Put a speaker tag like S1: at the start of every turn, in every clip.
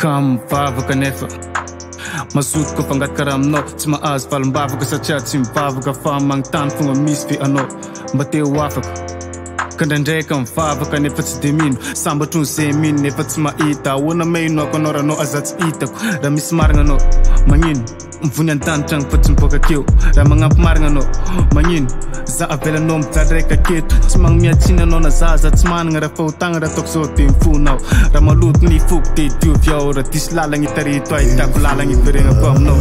S1: Kam vavaka nefa mazoto kofa agnaty karaha aminao tsy mahazo valim-bavaka satria tsy mivavaka fa magnontany fogna misy fe anao mba te ho afaka ka ndraindraika mivavaka nefa tsy de mino sambatro zay mino nefa tsy mahita ahoana mainoako anao raha anao aza tsy hitako raha misy marigna anao magnino mivony an-tanitragny fa tsy miboaka akeo raha magnampy marigna anao magnino za avelanao mijaly raika aketo tsy magnomiatsiny anao na zaza tsy managna raha fahotagna raha ataoko zao de mifonao raha maloto ny foko de diovy ao raha disy lalagna hitarito ahitako lalagna hiveregnako aminao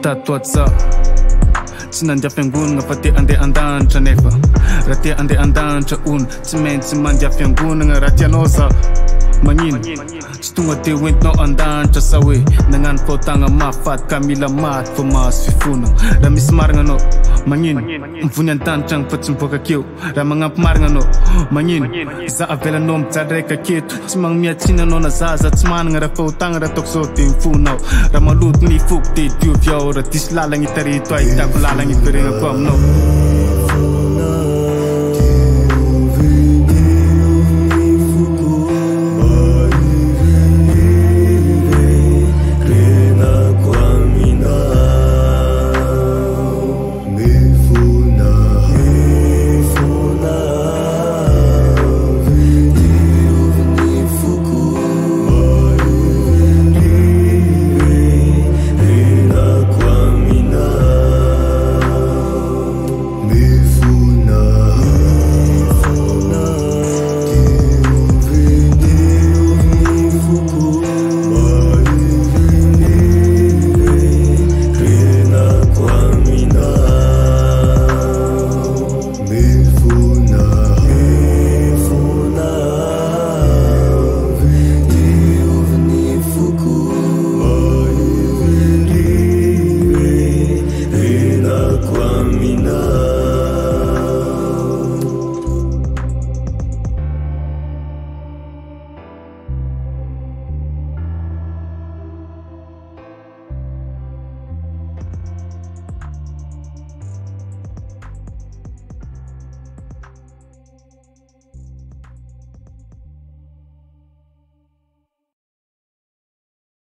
S1: tatoaty za tsy nandeha fiangonana fa te andeha andanitra nefa raha te andeha andanitra ono tsy maintsy mandeha fiangonana raha tianao za magnino tsy tonga te hoentinao andanitra sa hoe nagnano fahotagna mahafaty ka mila maty fa mahazo fifona raha misy marigna anao magnino mivony an-tanitragny fa tsy miboaka akeo raha magnampy marigna anao magnino za avelanao mijaly raika aketo tsy magnomiatsiny anao na zaza tsy managna raha fahotagna raha ataoko zao de mifonao raha maloto ny foko de diovy ao raha disy lalagna hitarito ahitako lalagna hiveregnako aminao